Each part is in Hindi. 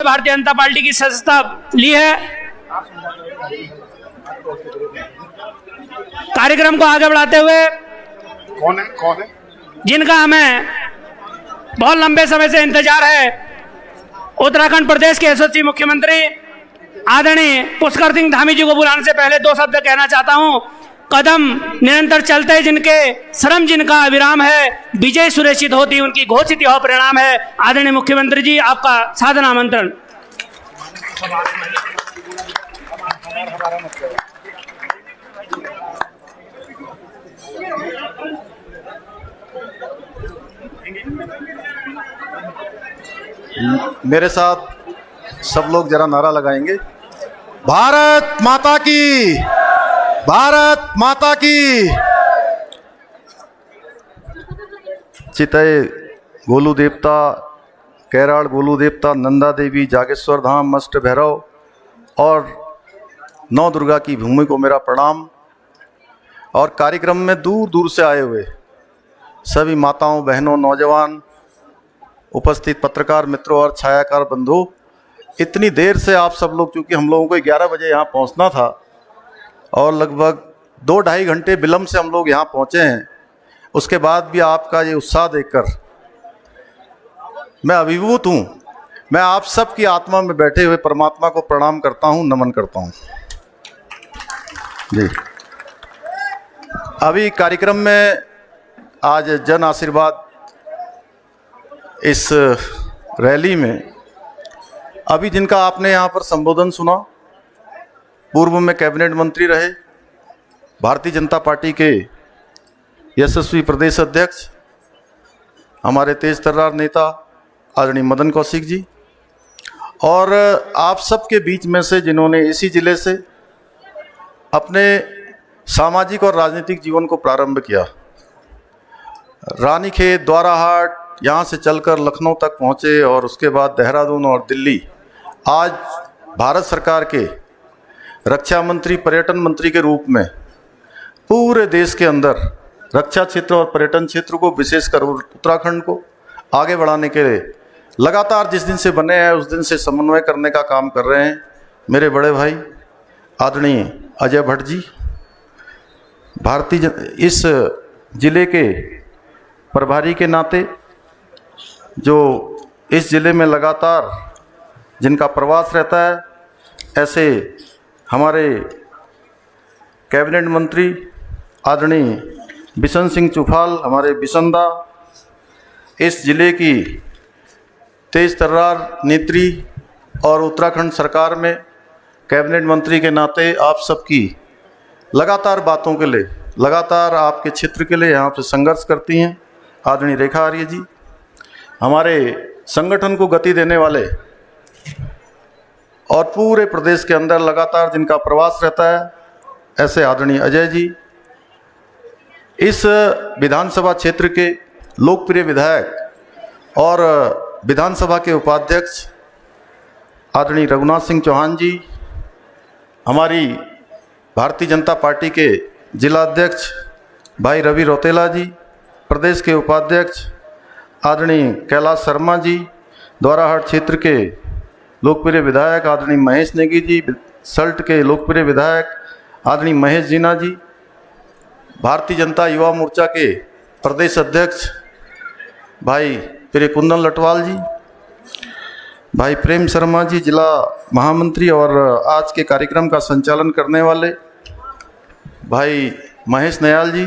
भारतीय जनता पार्टी की सदस्यता ली है। कार्यक्रम को आगे बढ़ाते हुए कौन है जिनका हमें बहुत लंबे समय से इंतजार है, उत्तराखंड प्रदेश के यशस्वी मुख्यमंत्री आदरणीय पुष्कर सिंह धामी जी को बुलाने से पहले दो शब्द कहना चाहता हूं। कदम निरंतर चलते जिनके श्रम जिनका विराम है, विजय सुनिश्चित होती उनकी घोषित यह परिणाम है। आदरणीय मुख्यमंत्री जी, आपका सादर आमंत्रण। मेरे साथ सब लोग जरा नारा लगाएंगे, भारत माता की, भारत माता की। चितय गोलू देवता, कैराड़ गोलू देवता, नंदा देवी, जागेश्वर धाम, मस्ट भैरव और नौ दुर्गा की भूमि को मेरा प्रणाम। और कार्यक्रम में दूर दूर से आए हुए सभी माताओं, बहनों, नौजवान, उपस्थित पत्रकार मित्रों और छायाकार बंधु, इतनी देर से आप सब लोग, चूंकि हम लोगों को 11 बजे यहाँ पहुँचना था और लगभग 2-2.5 घंटे विलम्ब से हम लोग यहाँ पहुँचे हैं, उसके बाद भी आपका ये उत्साह देखकर मैं अभिभूत हूँ। मैं आप सब की आत्मा में बैठे हुए परमात्मा को प्रणाम करता हूँ, नमन करता हूँ जी। अभी कार्यक्रम में आज जन आशीर्वाद इस रैली में अभी जिनका आपने यहाँ पर संबोधन सुना, पूर्व में कैबिनेट मंत्री रहे, भारतीय जनता पार्टी के यशस्वी प्रदेश अध्यक्ष, हमारे तेज तर्रार नेता आदरणीय मदन कौशिक जी, और आप सबके बीच में से जिन्होंने इसी जिले से अपने सामाजिक और राजनीतिक जीवन को प्रारंभ किया, रानीखेत, द्वाराहाट, यहाँ से चलकर लखनऊ तक पहुँचे और उसके बाद देहरादून और दिल्ली, आज भारत सरकार के रक्षा मंत्री, पर्यटन मंत्री के रूप में पूरे देश के अंदर रक्षा क्षेत्र और पर्यटन क्षेत्र को, विशेषकर उत्तराखंड को आगे बढ़ाने के लिए लगातार जिस दिन से बने हैं उस दिन से समन्वय करने का काम कर रहे हैं मेरे बड़े भाई आदरणीय अजय भट्ट जी। इस जिले के प्रभारी के नाते, जो इस जिले में लगातार जिनका प्रवास रहता है, ऐसे हमारे कैबिनेट मंत्री आदरणीय बिशन सिंह चुफाल, हमारे बिशनदा, इस जिले की तेज तर्रार नेत्री और उत्तराखंड सरकार में कैबिनेट मंत्री के नाते आप सबकी लगातार बातों के लिए, लगातार आपके क्षेत्र के लिए यहाँ से संघर्ष करती हैं आदरणीय रेखा आर्य जी, हमारे संगठन को गति देने वाले और पूरे प्रदेश के अंदर लगातार जिनका प्रवास रहता है ऐसे आदरणीय अजय जी, इस विधानसभा क्षेत्र के लोकप्रिय विधायक और विधानसभा के उपाध्यक्ष आदरणीय रघुनाथ सिंह चौहान जी, हमारी भारतीय जनता पार्टी के जिला अध्यक्ष भाई रवि रौतेला जी, प्रदेश के उपाध्यक्ष आदरणीय कैलाश शर्मा जी, द्वाराहाट क्षेत्र के लोकप्रिय विधायक आदरणीय महेश नेगी जी, सल्ट के लोकप्रिय विधायक आदरणीय महेश जीना जी, भारतीय जनता युवा मोर्चा के प्रदेश अध्यक्ष भाई प्रिय कुंदन लटवाल जी, भाई प्रेम शर्मा जी, जिला महामंत्री और आज के कार्यक्रम का संचालन करने वाले भाई महेश नयाल जी,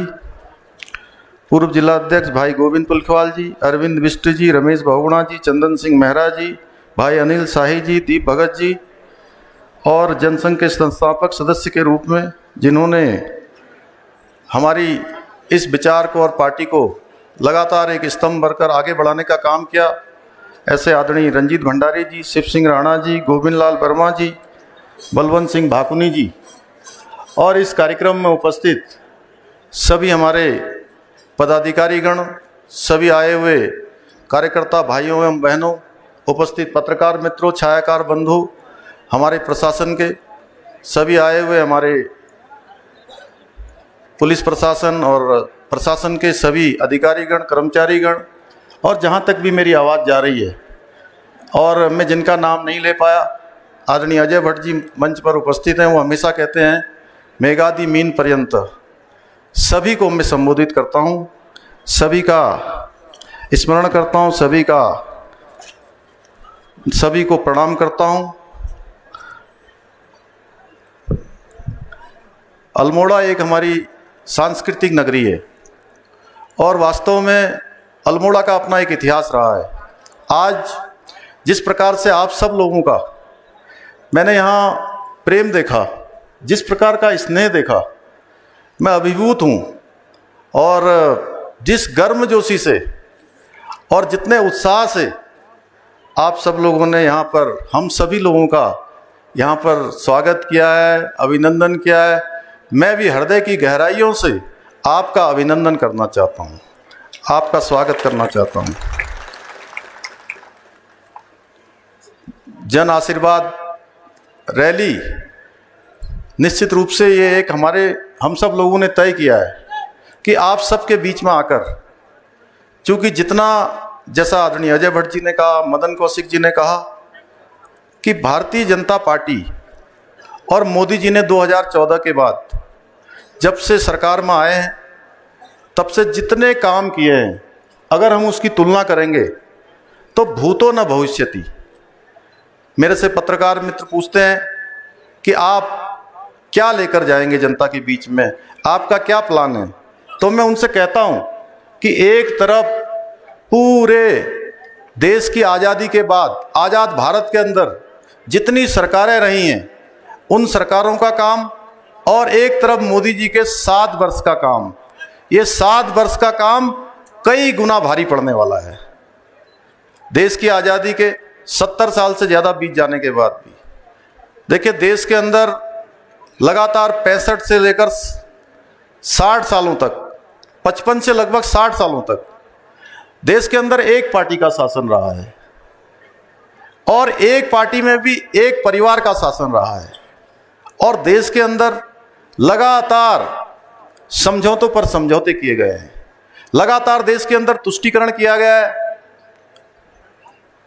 पूर्व जिला अध्यक्ष भाई गोविंद पुलखवाल जी, अरविंद बिष्ट जी, रमेश बहुगुणा जी, चंदन सिंह मेहरा जी, भाई अनिल शाही जी, दीप भगत जी, और जनसंघ के संस्थापक सदस्य के रूप में जिन्होंने हमारी इस विचार को और पार्टी को लगातार एक स्तंभ भरकर आगे बढ़ाने का काम किया, ऐसे आदरणीय रंजीत भंडारी जी, शिव सिंह राणा जी, गोविंद लाल वर्मा जी, बलवंत सिंह भाकुनी जी, और इस कार्यक्रम में उपस्थित सभी हमारे पदाधिकारीगण, सभी आए हुए कार्यकर्ता भाइयों एवं बहनों, उपस्थित पत्रकार मित्रों, छायाकार बंधु, हमारे प्रशासन के सभी आए हुए, हमारे पुलिस प्रशासन और प्रशासन के सभी अधिकारीगण, कर्मचारीगण, और जहाँ तक भी मेरी आवाज़ जा रही है, और मैं जिनका नाम नहीं ले पाया, आदरणीय अजय भट्ट जी मंच पर उपस्थित हैं। वो हमेशा कहते हैं मेघादि मीन पर्यंत। सभी को मैं संबोधित करता हूँ, सभी का स्मरण करता हूँ, सभी को प्रणाम करता हूँ। अल्मोड़ा एक हमारी सांस्कृतिक नगरी है और वास्तव में अल्मोड़ा का अपना एक इतिहास रहा है। आज जिस प्रकार से आप सब लोगों का मैंने यहाँ प्रेम देखा, जिस प्रकार का स्नेह देखा, मैं अभिभूत हूँ। और जिस गर्मजोशी से और जितने उत्साह से आप सब लोगों ने यहाँ पर हम सभी लोगों का यहाँ पर स्वागत किया है, अभिनंदन किया है, मैं भी हृदय की गहराइयों से आपका अभिनंदन करना चाहता हूँ, आपका स्वागत करना चाहता हूँ। जन आशीर्वाद रैली निश्चित रूप से ये एक हम सब लोगों ने तय किया है कि आप सबके बीच में आकर, चूँकि जितना जैसा आदरणीय अजय भट्ट जी ने कहा, मदन कौशिक जी ने कहा कि भारतीय जनता पार्टी और मोदी जी ने 2014 के बाद जब से सरकार में आए हैं तब से जितने काम किए हैं, अगर हम उसकी तुलना करेंगे तो भूतो न भविष्यति। मेरे से पत्रकार मित्र पूछते हैं कि आप क्या लेकर जाएंगे जनता के बीच में, आपका क्या प्लान है, तो मैं उनसे कहता हूं कि एक तरफ पूरे देश की आज़ादी के बाद आज़ाद भारत के अंदर जितनी सरकारें रही हैं उन सरकारों का काम, और एक तरफ मोदी जी के 7 वर्ष का काम। ये 7 वर्ष का काम कई गुना भारी पड़ने वाला है। देश की आज़ादी के 70 साल से ज़्यादा बीत जाने के बाद भी देखिए, देश के अंदर लगातार 65 से लेकर 60 सालों तक, 55 से लगभग 60 सालों तक देश के अंदर एक पार्टी का शासन रहा है और एक पार्टी में भी एक परिवार का शासन रहा है। और देश के अंदर लगातार समझौतों पर समझौते किए गए हैं, लगातार देश के अंदर तुष्टीकरण किया गया है,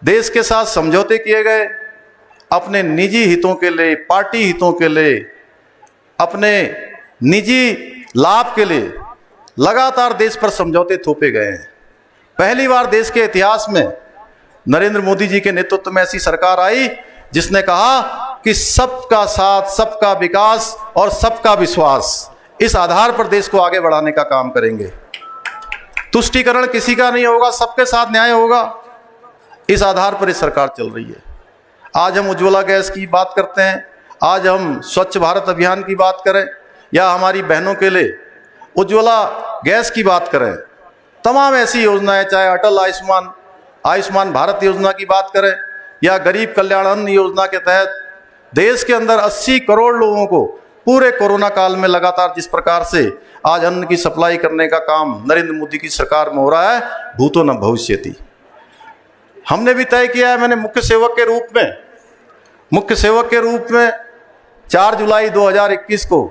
देश के साथ समझौते किए गए, अपने निजी हितों के लिए, पार्टी हितों के लिए, अपने निजी लाभ के लिए लगातार देश पर समझौते थोपे गए हैं। पहली बार देश के इतिहास में नरेंद्र मोदी जी के नेतृत्व में ऐसी सरकार आई जिसने कहा कि सबका साथ, सबका विकास और सबका विश्वास, इस आधार पर देश को आगे बढ़ाने का काम करेंगे। तुष्टीकरण किसी का नहीं होगा, सबके साथ न्याय होगा, इस आधार पर इस सरकार चल रही है। आज हम उज्ज्वला गैस की बात करते हैं, आज हम स्वच्छ भारत अभियान की बात करें या हमारी बहनों के लिए उज्ज्वला गैस की बात करें, तमाम ऐसी योजनाएं, चाहे अटल आयुष्मान भारत योजना की बात करें या गरीब कल्याण अन्न योजना के तहत देश के अंदर 80 करोड़ लोगों को पूरे कोरोना काल में लगातार जिस प्रकार से आज अन्न की सप्लाई करने का काम नरेंद्र मोदी की सरकार में हो रहा है, भूतो न भविष्यति। हमने भी तय किया है, मैंने मुख्य सेवक के रूप में 4 जुलाई 2021 को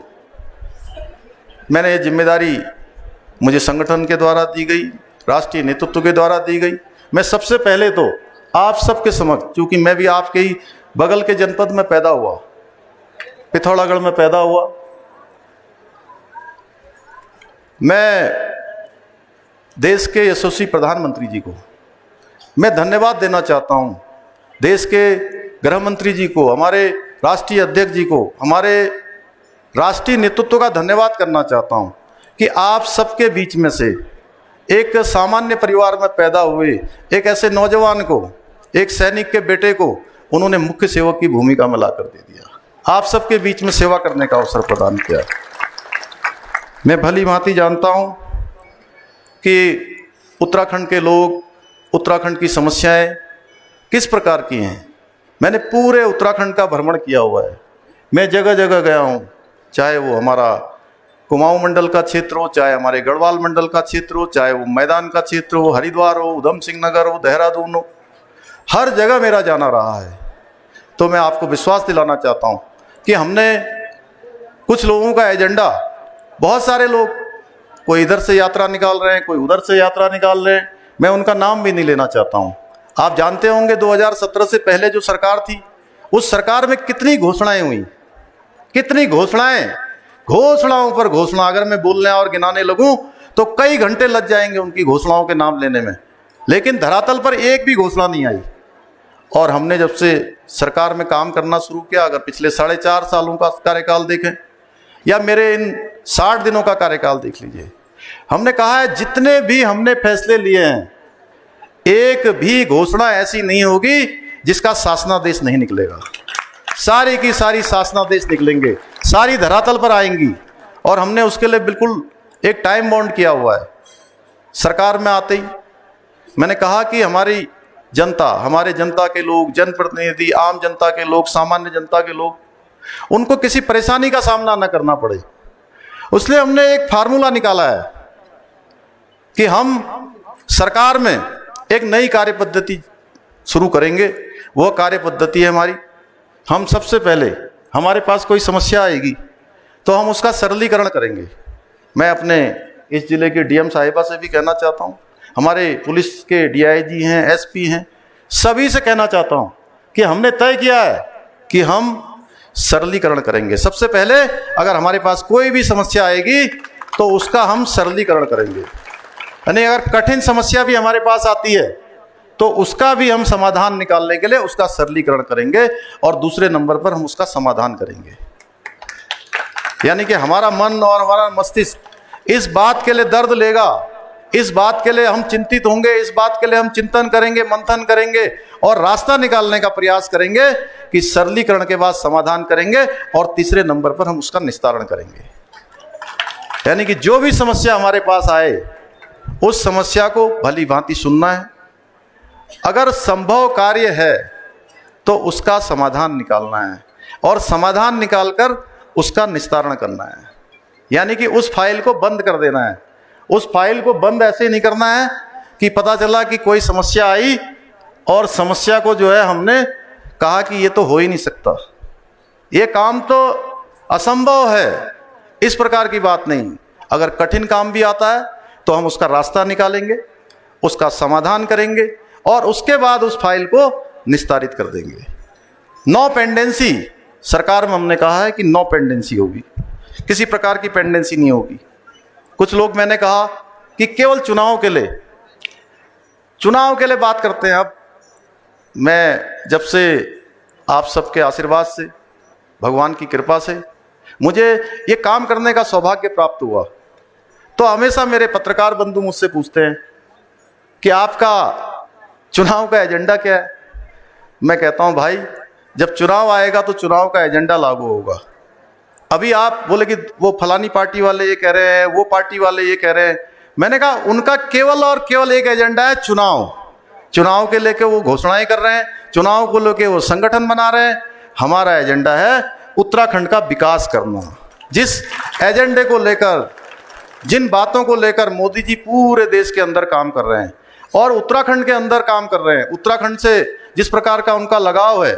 मैंने ये जिम्मेदारी मुझे संगठन के द्वारा दी गई, राष्ट्रीय नेतृत्व के द्वारा दी गई। मैं सबसे पहले तो आप सबके समक्ष, क्योंकि मैं भी आपके ही बगल के जनपद में पैदा हुआ, पिथौरागढ़ में पैदा हुआ, मैं देश के यशस्वी प्रधानमंत्री जी को मैं धन्यवाद देना चाहता हूं, देश के गृह मंत्री जी को, हमारे राष्ट्रीय अध्यक्ष जी को, हमारे राष्ट्रीय नेतृत्व का धन्यवाद करना चाहता हूं कि आप सबके बीच में से एक सामान्य परिवार में पैदा हुए एक ऐसे नौजवान को, एक सैनिक के बेटे को उन्होंने मुख्य सेवक की भूमिका में लाकर दे दिया, आप सबके बीच में सेवा करने का अवसर प्रदान किया। मैं भली भांति जानता हूं कि उत्तराखंड के लोग, उत्तराखंड की समस्याएं किस प्रकार की हैं। मैंने पूरे उत्तराखंड का भ्रमण किया हुआ है, मैं जगह जगह गया हूं, चाहे वो हमारा कुमाऊं मंडल का क्षेत्र हो, चाहे हमारे गढ़वाल मंडल का क्षेत्र हो, चाहे वो मैदान का क्षेत्र हो, हरिद्वार हो, उधम सिंह नगर हो, देहरादून हो, हर जगह मेरा जाना रहा है। तो मैं आपको विश्वास दिलाना चाहता हूं कि हमने कुछ लोगों का एजेंडा, बहुत सारे लोग कोई इधर से यात्रा निकाल रहे हैं, कोई उधर से यात्रा निकाल रहे हैं, मैं उनका नाम भी नहीं लेना चाहता हूं। आप जानते होंगे 2017 से पहले जो सरकार थी, उस सरकार में कितनी घोषणाएं हुई, कितनी घोषणाओं पर घोषणा। अगर मैं बोलने और गिनाने लगूं तो कई घंटे लग जाएंगे उनकी घोषणाओं के नाम लेने में, लेकिन धरातल पर एक भी घोषणा नहीं आई। और हमने जब से सरकार में काम करना शुरू किया, अगर पिछले 4.5 सालों का कार्यकाल देखें या मेरे इन 60 दिनों का कार्यकाल देख लीजिए, हमने कहा है जितने भी हमने फैसले लिए हैं, एक भी घोषणा ऐसी नहीं होगी जिसका शासनादेश नहीं निकलेगा। सारी की सारी शासनादेश निकलेंगे, सारी धरातल पर आएंगी। और हमने उसके लिए बिल्कुल एक टाइम बाउंड किया हुआ है। सरकार में आते ही मैंने कहा कि हमारी जनता, हमारे जनता के लोग, जनप्रतिनिधि, आम जनता के लोग, सामान्य जनता के लोग, उनको किसी परेशानी का सामना न करना पड़े, इसलिए हमने एक फार्मूला निकाला है कि हम सरकार में एक नई कार्य पद्धति शुरू करेंगे। वह कार्य पद्धति है हमारी, हम सबसे पहले हमारे पास कोई समस्या आएगी तो हम उसका सरलीकरण करेंगे। मैं अपने इस जिले के डीएम साहिबा से भी कहना चाहता हूँ, हमारे पुलिस के डीआईजी हैं, एसपी हैं, सभी से कहना चाहता हूँ कि हमने तय किया है कि हम सरलीकरण करेंगे। सबसे पहले अगर हमारे पास कोई भी समस्या आएगी तो उसका हम सरलीकरण करेंगे, यानी अगर कठिन समस्या भी हमारे पास आती है तो उसका भी हम समाधान निकालने के लिए उसका सरलीकरण करेंगे और दूसरे नंबर पर हम उसका समाधान करेंगे। यानी कि हमारा मन और हमारा मस्तिष्क इस बात के लिए दर्द लेगा, इस बात के लिए हम चिंतित होंगे, इस बात के लिए हम चिंतन करेंगे, मंथन करेंगे और रास्ता निकालने का प्रयास करेंगे कि सरलीकरण के बाद समाधान करेंगे और तीसरे नंबर पर हम उसका निस्तारण करेंगे। यानी कि जो भी समस्या हमारे पास आए उस समस्या को भली भांति सुनना है, अगर संभव कार्य है तो उसका समाधान निकालना है और समाधान निकालकर उसका निस्तारण करना है। यानी कि उस फाइल को बंद कर देना है। उस फाइल को बंद ऐसे नहीं करना है कि पता चला कि कोई समस्या आई और समस्या को जो है हमने कहा कि ये तो हो ही नहीं सकता, ये काम तो असंभव है, इस प्रकार की बात नहीं। अगर कठिन काम भी आता है तो हम उसका रास्ता निकालेंगे, उसका समाधान करेंगे और उसके बाद उस फाइल को निस्तारित कर देंगे। नो पेंडेंसी, सरकार में हमने कहा है कि नो पेंडेंसी होगी, किसी प्रकार की पेंडेंसी नहीं होगी। कुछ लोग, मैंने कहा कि केवल चुनाव के लिए बात करते हैं। अब मैं जब से आप सबके आशीर्वाद से, भगवान की कृपा से मुझे ये काम करने का सौभाग्य प्राप्त हुआ, तो हमेशा मेरे पत्रकार बंधु मुझसे पूछते हैं कि आपका चुनाव का एजेंडा क्या है। मैं कहता हूं भाई, जब चुनाव आएगा तो चुनाव का एजेंडा लागू होगा। अभी आप बोले कि वो फलानी पार्टी वाले ये कह रहे हैं, वो पार्टी वाले ये कह रहे हैं, मैंने कहा उनका केवल और केवल एक एजेंडा है, चुनाव के लेके वो घोषणाएं कर रहे हैं, चुनाव को लेके वो संगठन बना रहे हैं। हमारा एजेंडा है उत्तराखंड का विकास करना। जिस एजेंडे को लेकर, जिन बातों को लेकर मोदी जी पूरे देश के अंदर काम कर रहे हैं और उत्तराखंड के अंदर काम कर रहे हैं, उत्तराखंड से जिस प्रकार का उनका लगाव है,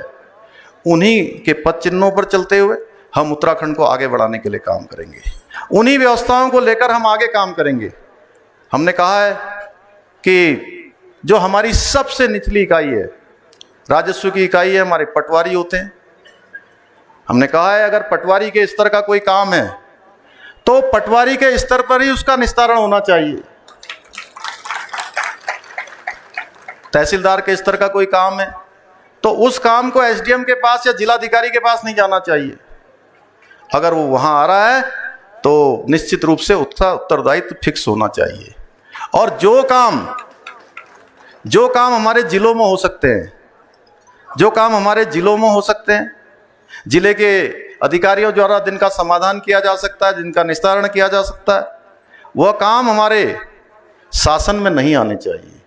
उन्हीं के पद चिन्हों पर चलते हुए हम उत्तराखंड को आगे बढ़ाने के लिए काम करेंगे। उन्हीं व्यवस्थाओं को लेकर हम आगे काम करेंगे। हमने कहा है कि जो हमारी सबसे निचली इकाई है, राजस्व की इकाई है, हमारे पटवारी होते हैं। हमने कहा है अगर पटवारी के स्तर का कोई काम है तो पटवारी के स्तर पर ही उसका निस्तारण होना चाहिए। तहसीलदार के स्तर का कोई काम है तो उस काम को एसडीएम के पास या जिलाधिकारी के पास नहीं जाना चाहिए। अगर वो वहां आ रहा है तो निश्चित रूप से उसका उत्तरदायित्व फिक्स होना चाहिए। और जो काम हमारे जिलों में हो सकते हैं, जिले के अधिकारियों द्वारा जिनका समाधान किया जा सकता है, जिनका निस्तारण किया जा सकता है, वह काम हमारे शासन में नहीं आने चाहिए,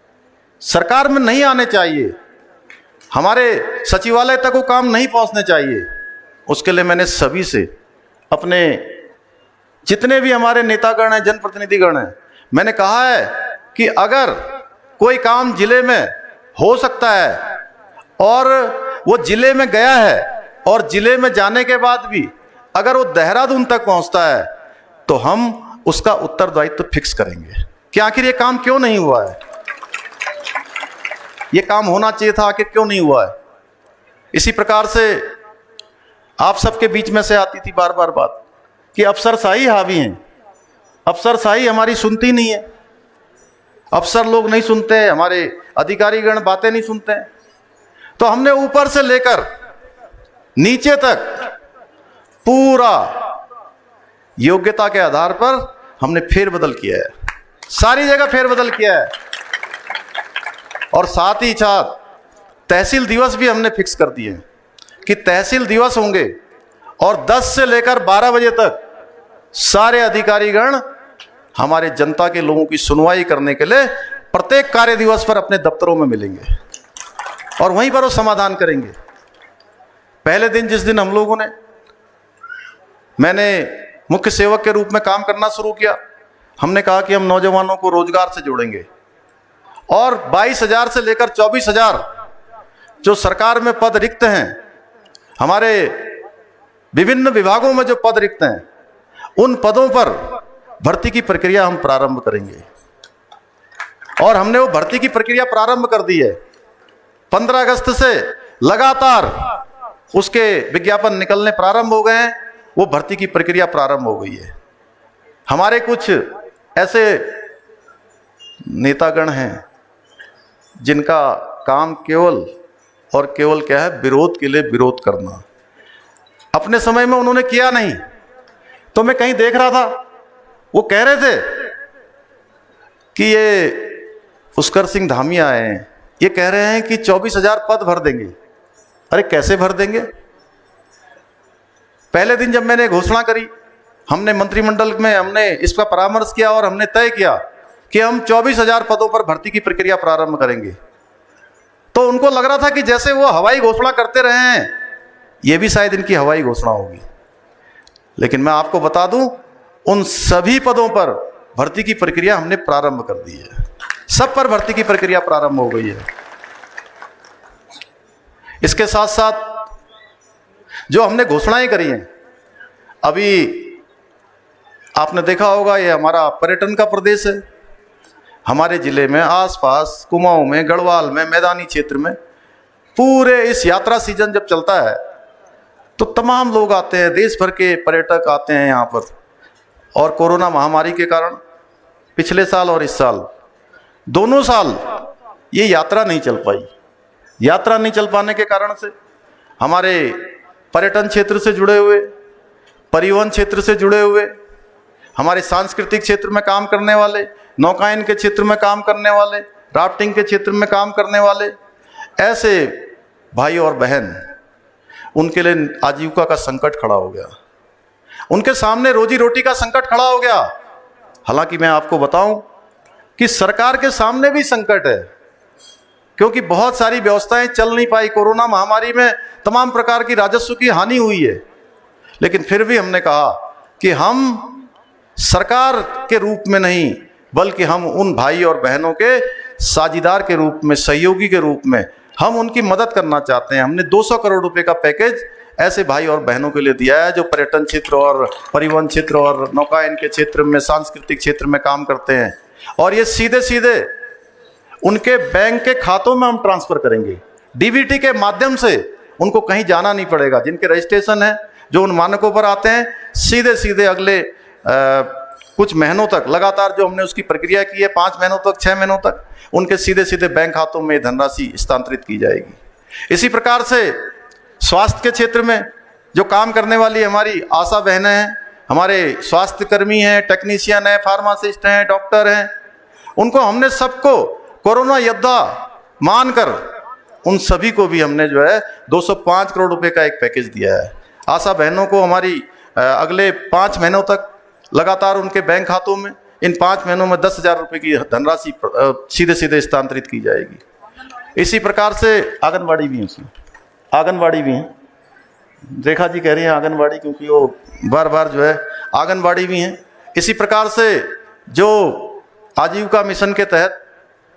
सरकार में नहीं आने चाहिए, हमारे सचिवालय तक वो काम नहीं पहुंचने चाहिए। उसके लिए मैंने सभी से, अपने जितने भी हमारे नेतागण हैं, जनप्रतिनिधिगण हैं, मैंने कहा है कि अगर कोई काम जिले में हो सकता है और वो जिले में गया है और जिले में जाने के बाद भी अगर वो देहरादून तक पहुंचता है तो हम उसका उत्तरदायित्व फिक्स करेंगे कि आखिर ये काम क्यों नहीं हुआ है। ये काम होना चाहिए था, आखिर क्यों नहीं हुआ है। इसी प्रकार से आप सबके बीच में से आती थी बार बार बात कि अफसरशाही हावी हैं, अफसरशाही हमारी सुनती नहीं है, अफसर लोग नहीं सुनते हैं, हमारे अधिकारीगण बातें नहीं सुनते हैं। तो हमने ऊपर से लेकर नीचे तक पूरा योग्यता के आधार पर हमने फेरबदल किया है, सारी जगह फेरबदल किया है। और साथ ही साथ तहसील दिवस भी हमने फिक्स कर दिए कि तहसील दिवस होंगे और 10 से लेकर 12 बजे तक सारे अधिकारीगण हमारे जनता के लोगों की सुनवाई करने के लिए प्रत्येक कार्य दिवस पर अपने दफ्तरों में मिलेंगे और वहीं पर वो समाधान करेंगे। पहले दिन जिस दिन हम लोगों ने, मैंने मुख्य सेवक के रूप में काम करना शुरू किया, हमने कहा कि हम नौजवानों को रोजगार से जोड़ेंगे और 22,000 से लेकर 24,000 जो सरकार में पद रिक्त हैं, हमारे विभिन्न विभागों में जो पद रिक्त हैं, उन पदों पर भर्ती की प्रक्रिया हम प्रारंभ करेंगे। और हमने वो भर्ती की प्रक्रिया प्रारंभ कर दी है। 15 अगस्त से लगातार उसके विज्ञापन निकलने प्रारंभ हो गए हैं, वो भर्ती की प्रक्रिया प्रारंभ हो गई है। हमारे कुछ ऐसे नेतागण हैं जिनका काम केवल और केवल क्या है, विरोध के लिए विरोध करना। अपने समय में उन्होंने किया नहीं, तो मैं कहीं देख रहा था, वो कह रहे थे कि ये पुष्कर सिंह धामी आए हैं, ये कह रहे हैं कि 24,000 पद भर देंगे। अरे कैसे भर देंगे? पहले दिन जब मैंने घोषणा करी, हमने मंत्रिमंडल में हमने इसका परामर्श किया और हमने तय किया कि हम 24,000 पदों पर भर्ती की प्रक्रिया प्रारंभ करेंगे, तो उनको लग रहा था कि जैसे वो हवाई घोषणा करते रहे हैं, ये भी शायद इनकी हवाई घोषणा होगी। लेकिन मैं आपको बता दूं, उन सभी पदों पर भर्ती की प्रक्रिया हमने प्रारंभ कर दी है, सब पर भर्ती की प्रक्रिया प्रारंभ हो गई है। इसके साथ साथ जो हमने घोषणाएं करी हैं, अभी आपने देखा होगा, ये हमारा पर्यटन का प्रदेश है। हमारे जिले में आसपास कुमाऊं में, गढ़वाल में, मैदानी क्षेत्र में पूरे इस यात्रा सीजन जब चलता है तो तमाम लोग आते हैं, देश भर के पर्यटक आते हैं यहाँ पर। और कोरोना महामारी के कारण पिछले साल और इस साल, दोनों साल ये यात्रा नहीं चल पाई। यात्रा नहीं चल पाने के कारण से हमारे पर्यटन क्षेत्र से जुड़े हुए, परिवहन क्षेत्र से जुड़े हुए, हमारे सांस्कृतिक क्षेत्र में काम करने वाले, नौकायन के क्षेत्र में काम करने वाले, राफ्टिंग के क्षेत्र में काम करने वाले ऐसे भाई और बहन, उनके लिए आजीविका का संकट खड़ा हो गया, उनके सामने रोजी रोटी का संकट खड़ा हो गया। हालांकि मैं आपको बताऊं कि सरकार के सामने भी संकट है, क्योंकि बहुत सारी व्यवस्थाएं चल नहीं पाई। कोरोना महामारी में तमाम प्रकार की राजस्व की हानि हुई है, लेकिन फिर भी हमने कहा कि हम सरकार के रूप में नहीं, बल्कि हम उन भाई और बहनों के साझीदार के रूप में, सहयोगी के रूप में हम उनकी मदद करना चाहते हैं। हमने 200 करोड़ रुपए का पैकेज ऐसे भाई और बहनों के लिए दिया है जो पर्यटन क्षेत्र और परिवहन क्षेत्र और नौकायन के क्षेत्र में, सांस्कृतिक क्षेत्र में काम करते हैं। और ये सीधे सीधे उनके बैंक के खातों में हम ट्रांसफर करेंगे, डीबीटी के माध्यम से। उनको कहीं जाना नहीं पड़ेगा। जिनके रजिस्ट्रेशन है, जो उन मानकों पर आते हैं, सीधे सीधे अगले कुछ महीनों तक लगातार जो हमने उसकी प्रक्रिया की है, 5 महीनों तक, 6 महीनों तक, उनके सीधे सीधे बैंक खातों में धनराशि हस्तांतरित की जाएगी। इसी प्रकार से स्वास्थ्य के क्षेत्र में जो काम करने वाली हमारी आशा बहनें हैं, हमारे स्वास्थ्य कर्मी हैं, टेक्नीशियन हैं, फार्मासिस्ट हैं, डॉक्टर हैं, उनको हमने सबको कोरोना योद्धा मानकर उन सभी को भी हमने जो है 205 करोड़ रुपए का एक पैकेज दिया है। आशा बहनों को हमारी अगले 5 महीनों तक लगातार उनके बैंक खातों में इन 5 महीनों में 10,000 रुपए की धनराशि सीधे सीधे हस्तांतरित की जाएगी। इसी प्रकार से आंगनबाड़ी भी है, उसमें आंगनबाड़ी भी है। रेखा जी कह रही हैं आंगनबाड़ी, क्योंकि वो बार बार जो है आंगनबाड़ी भी हैं। इसी प्रकार से जो आजीविका मिशन के तहत,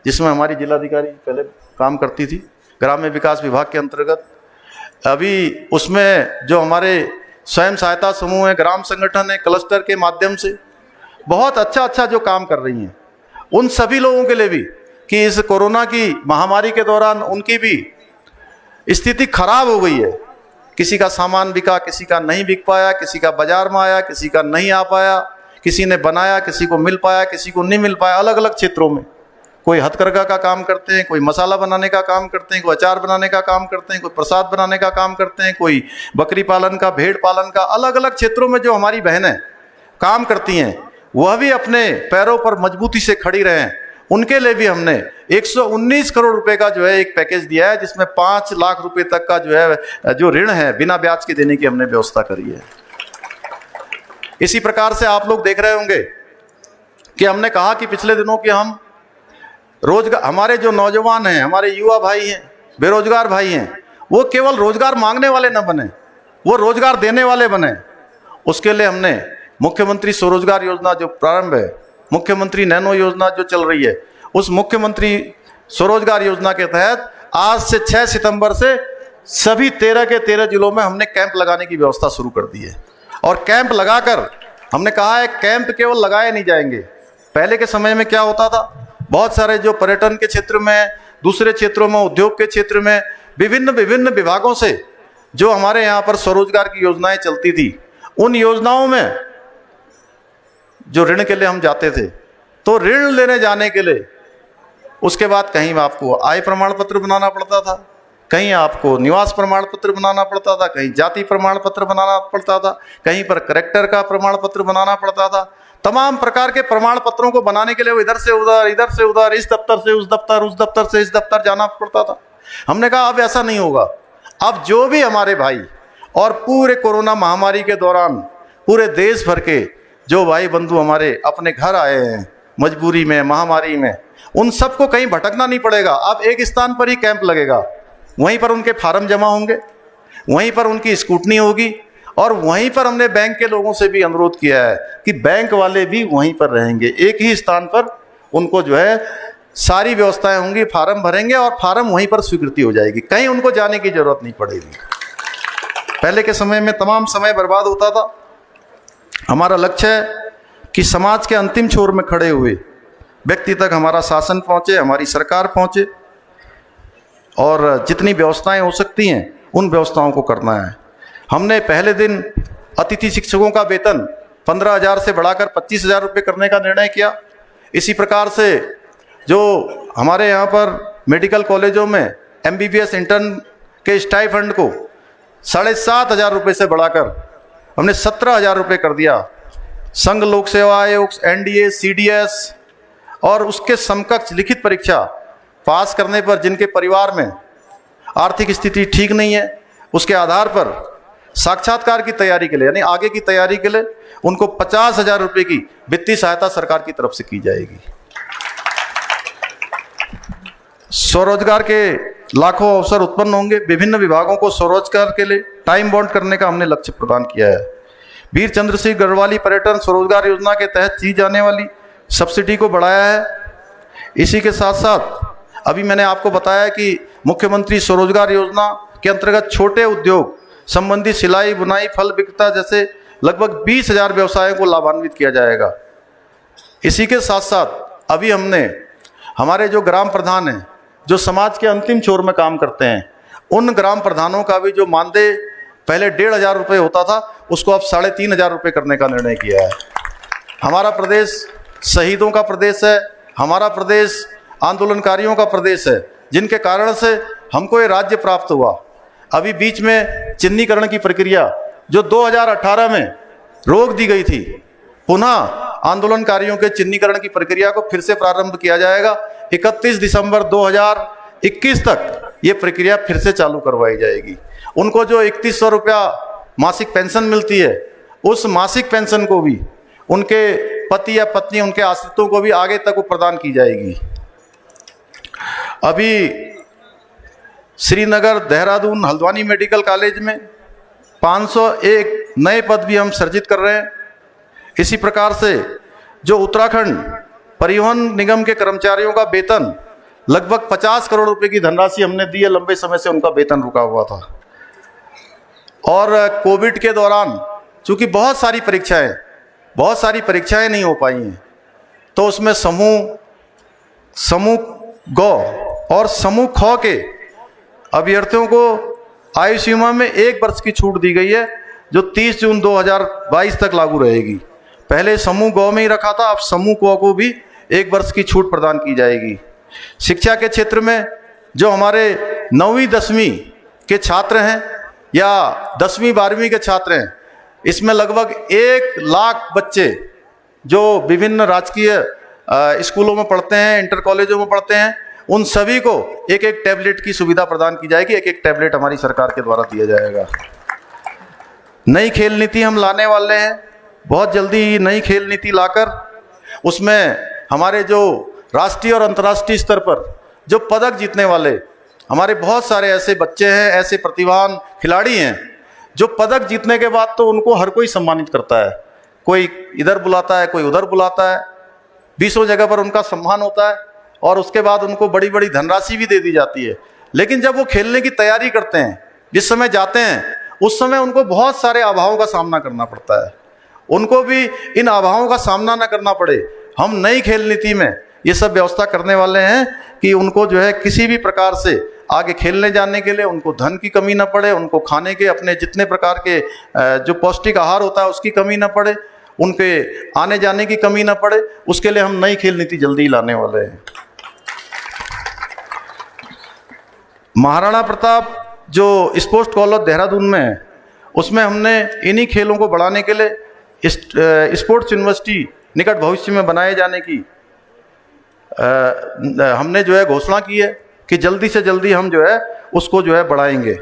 जिसमें हमारी जिलाधिकारी पहले काम करती थी ग्राम्य विकास विभाग के अंतर्गत, अभी उसमें जो हमारे स्वयं सहायता समूह है, ग्राम संगठन है, क्लस्टर के माध्यम से बहुत अच्छा जो काम कर रही हैं, उन सभी लोगों के लिए भी कि इस कोरोना की महामारी के दौरान उनकी भी स्थिति खराब हो गई है। किसी का सामान बिका, किसी का नहीं बिक पाया, किसी का बाजार में आया, किसी का नहीं आ पाया, किसी ने बनाया, किसी को मिल पाया, किसी को नहीं मिल पाया। अलग अलग क्षेत्रों में कोई हथकरघा का काम करते हैं, कोई मसाला बनाने का काम करते हैं, कोई अचार बनाने का काम करते हैं, कोई प्रसाद बनाने का काम करते हैं, कोई बकरी पालन का, भेड़ पालन का। अलग अलग क्षेत्रों में जो हमारी बहनें काम करती हैं वह भी अपने पैरों पर मजबूती से खड़ी रहें, उनके लिए भी हमने 119 करोड़ रुपए का जो है एक पैकेज दिया है, जिसमें 5 लाख रुपए तक का जो है जो ऋण है बिना ब्याज के देने की हमने व्यवस्था करी है। इसी प्रकार से आप लोग देख रहे होंगे कि हमने कहा कि पिछले दिनों कि हम रोजगार, हमारे जो नौजवान हैं, हमारे युवा भाई हैं, बेरोजगार भाई हैं, वो केवल रोजगार मांगने वाले न बने, वो रोजगार देने वाले बने। उसके लिए हमने मुख्यमंत्री स्वरोजगार योजना जो प्रारंभ है, मुख्यमंत्री नैनो योजना जो चल रही है, उस मुख्यमंत्री स्वरोजगार योजना के तहत आज से 6 सितंबर से सभी 13 के 13 जिलों में हमने कैंप लगाने की व्यवस्था शुरू कर दी है। और कैंप लगाकर हमने कहा है कैंप केवल लगाए नहीं जाएंगे। पहले के समय में क्या होता था, बहुत सारे जो पर्यटन के क्षेत्र में, दूसरे क्षेत्रों में, उद्योग के क्षेत्र में, विभिन्न विभिन्न विभागों से जो हमारे यहाँ पर स्वरोजगार की योजनाएं चलती थी, उन योजनाओं में जो ऋण के लिए हम जाते थे, तो ऋण लेने जाने के लिए उसके बाद कहीं आपको आय प्रमाण पत्र बनाना पड़ता था, कहीं आपको निवास प्रमाण पत्र बनाना पड़ता था, कहीं जाति प्रमाण पत्र बनाना पड़ता था, कहीं पर करेक्टर का प्रमाण पत्र बनाना पड़ता था। तमाम प्रकार के प्रमाण पत्रों को बनाने के लिए वो इधर से उधर, इधर से उधर, इस दफ्तर से उस दफ्तर, उस दफ्तर से इस दफ्तर जाना पड़ता था। हमने कहा अब ऐसा नहीं होगा। अब जो भी हमारे भाई और पूरे कोरोना महामारी के दौरान पूरे देश भर के जो भाई बंधु हमारे अपने घर आए हैं मजबूरी में, महामारी में, उन सबको कहीं भटकना नहीं पड़ेगा। अब एक स्थान पर ही कैंप लगेगा, वहीं पर उनके फार्म जमा होंगे, वहीं पर उनकी स्क्रूटनी होगी, और वहीं पर हमने बैंक के लोगों से भी अनुरोध किया है कि बैंक वाले भी वहीं पर रहेंगे। एक ही स्थान पर उनको जो है सारी व्यवस्थाएं होंगी, फार्म भरेंगे और फार्म वहीं पर स्वीकृति हो जाएगी, कहीं उनको जाने की जरूरत नहीं पड़ेगी। पहले के समय में तमाम समय बर्बाद होता था। हमारा लक्ष्य है कि समाज के अंतिम छोर में खड़े हुए व्यक्ति तक हमारा शासन पहुंचे, हमारी सरकार पहुंचे, और जितनी व्यवस्थाएं हो सकती हैं उन व्यवस्थाओं को करना है। हमने पहले दिन अतिथि शिक्षकों का वेतन 15,000 से बढ़ाकर 25,000 रुपये करने का निर्णय किया। इसी प्रकार से जो हमारे यहाँ पर मेडिकल कॉलेजों में MBBS इंटर्न के स्टाइफंड को 7,500 रुपये से बढ़ाकर हमने 17,000 रुपये कर दिया। संघ लोक सेवा आयोग, NDA, CDS और उसके समकक्ष लिखित परीक्षा पास करने पर जिनके परिवार में आर्थिक स्थिति ठीक नहीं है, उसके आधार पर साक्षात्कार की तैयारी के लिए, यानी आगे की तैयारी के लिए, उनको 50,000 रुपये की वित्तीय सहायता सरकार की तरफ से की जाएगी। स्वरोजगार के लाखों अवसर उत्पन्न होंगे। विभिन्न विभागों को स्वरोजगार के लिए टाइम बॉन्ड करने का हमने लक्ष्य प्रदान किया है। वीर चंद्र सिंह गढ़वाली पर्यटन स्वरोजगार योजना के तहत दी जाने वाली सब्सिडी को बढ़ाया है। इसी के साथ साथ अभी मैंने आपको बताया कि मुख्यमंत्री स्वरोजगार योजना के अंतर्गत छोटे उद्योग संबंधी सिलाई, बुनाई, फल विक्रेता जैसे लगभग 20,000 व्यवसायों को लाभान्वित किया जाएगा। इसी के साथ साथ अभी हमने हमारे जो ग्राम प्रधान हैं, जो समाज के अंतिम छोर में काम करते हैं, उन ग्राम प्रधानों का भी जो मानदेय पहले 1,500 रुपये होता था, उसको अब 3,500 रुपये करने का निर्णय किया है। हमारा प्रदेश शहीदों का प्रदेश है, हमारा प्रदेश आंदोलनकारियों का प्रदेश है, जिनके कारण से हमको ये राज्य प्राप्त हुआ। अभी बीच में चिन्हीकरण की प्रक्रिया जो 2018 में रोक दी गई थी, पुनः आंदोलनकारियों के चिन्हीकरण की प्रक्रिया को फिर से प्रारंभ किया जाएगा। 31 दिसंबर 2021 तक ये प्रक्रिया फिर से चालू करवाई जाएगी। उनको जो 3100 रुपया मासिक पेंशन मिलती है, उस मासिक पेंशन को भी उनके पति या पत्नी, उनके आश्रितों को भी आगे तक वो प्रदान की जाएगी। अभी श्रीनगर, देहरादून, हल्द्वानी मेडिकल कॉलेज में 501 नए पद भी हम सृजित कर रहे हैं। इसी प्रकार से जो उत्तराखंड परिवहन निगम के कर्मचारियों का वेतन लगभग 50 करोड़ रुपए की धनराशि हमने दी है, लंबे समय से उनका वेतन रुका हुआ था। और कोविड के दौरान चूंकि बहुत सारी परीक्षाएं नहीं हो पाई हैं, तो उसमें समूह ग और समूह ख के अभ्यर्थियों को आयु सीमा में 1 वर्ष की छूट दी गई है, जो 30 जून 2022 तक लागू रहेगी। पहले समूह ग में ही रखा था, अब समूह क को भी 1 वर्ष की छूट प्रदान की जाएगी। शिक्षा के क्षेत्र में जो हमारे 9वीं 10वीं के छात्र हैं या 10वीं 12वीं के छात्र हैं, इसमें लगभग 1 लाख बच्चे जो विभिन्न राजकीय स्कूलों में पढ़ते हैं, इंटर कॉलेजों में पढ़ते हैं, उन सभी को एक एक टैबलेट की सुविधा प्रदान की जाएगी। एक एक टैबलेट हमारी सरकार के द्वारा दिया जाएगा। नई खेल नीति हम लाने वाले हैं, बहुत जल्दी नई खेल नीति लाकर उसमें हमारे जो राष्ट्रीय और अंतर्राष्ट्रीय स्तर पर जो पदक जीतने वाले हमारे बहुत सारे ऐसे बच्चे हैं, ऐसे प्रतिभावान खिलाड़ी हैं, जो पदक जीतने के बाद तो उनको हर कोई सम्मानित करता है। कोई इधर बुलाता है, कोई उधर बुलाता है, 20 जगह पर उनका सम्मान होता है और उसके बाद उनको बड़ी बड़ी धनराशि भी दे दी जाती है। लेकिन जब वो खेलने की तैयारी करते हैं, जिस समय जाते हैं, उस समय उनको बहुत सारे अभावों का सामना करना पड़ता है। उनको भी इन अभावों का सामना न करना पड़े, हम नई खेल नीति में ये सब व्यवस्था करने वाले हैं कि उनको जो है किसी भी प्रकार से आगे खेलने जाने के लिए उनको धन की कमी न पड़े, उनको खाने के अपने जितने प्रकार के जो पौष्टिक आहार होता है उसकी कमी न पड़े, उनके आने जाने की कमी न पड़े। उसके लिए हम नई खेल नीति जल्दी लाने वाले हैं। महाराणा प्रताप जो स्पोर्ट्स कॉलेज देहरादून में है, उसमें हमने इन्हीं खेलों को बढ़ाने के लिए स्पोर्ट्स यूनिवर्सिटी निकट भविष्य में बनाए जाने की हमने जो है घोषणा की है कि जल्दी से जल्दी हम जो है उसको जो है बढ़ाएंगे।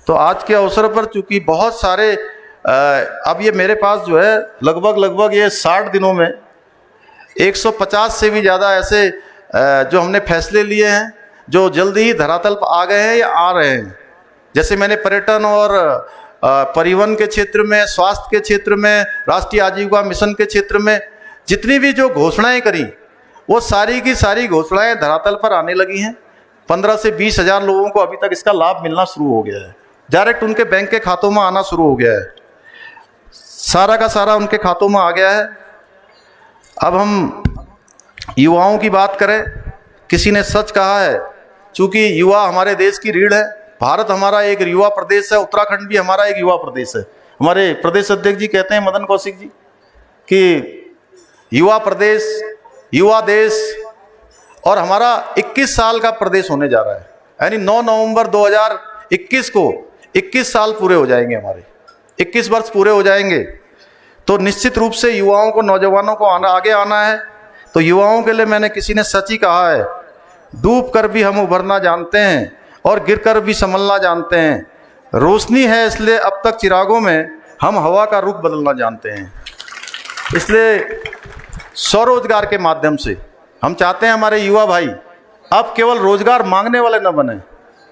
तो आज के अवसर पर चूंकि बहुत सारे अब ये मेरे पास जो है लगभग ये 60 दिनों में 150 से भी ज़्यादा ऐसे जो हमने फैसले लिए हैं जो जल्दी ही धरातल पर आ गए हैं या आ रहे हैं। जैसे मैंने पर्यटन और परिवहन के क्षेत्र में, स्वास्थ्य के क्षेत्र में, राष्ट्रीय आजीविका मिशन के क्षेत्र में जितनी भी जो घोषणाएं करी, वो सारी की सारी घोषणाएं धरातल पर आने लगी हैं। 15 से 20 हज़ार लोगों को अभी तक इसका लाभ मिलना शुरू हो गया है, डायरेक्ट उनके बैंक के खातों में आना शुरू हो गया है, सारा का सारा उनके खातों में आ गया है। अब हम युवाओं की बात करें, किसी ने सच कहा है, चूंकि युवा हमारे देश की रीढ़ है, भारत हमारा एक युवा प्रदेश है, उत्तराखंड भी हमारा एक युवा प्रदेश है। हमारे प्रदेश अध्यक्ष जी कहते हैं, मदन कौशिक जी, कि युवा प्रदेश, युवा देश, और हमारा 21 साल का प्रदेश होने जा रहा है। यानी 9 नवंबर 2021 को 21 साल पूरे हो जाएंगे, हमारे 21 वर्ष पूरे हो जाएंगे। तो निश्चित रूप से युवाओं को, नौजवानों को आगे आना है। तो युवाओं के लिए मैंने, किसी ने सच ही कहा है, डूब कर भी हम उभरना जानते हैं और गिर कर भी संभलना जानते हैं। रोशनी है इसलिए अब तक चिरागों में, हम हवा का रुख बदलना जानते हैं। इसलिए स्वरोजगार के माध्यम से हम चाहते हैं हमारे युवा भाई अब केवल रोजगार मांगने वाले न बने,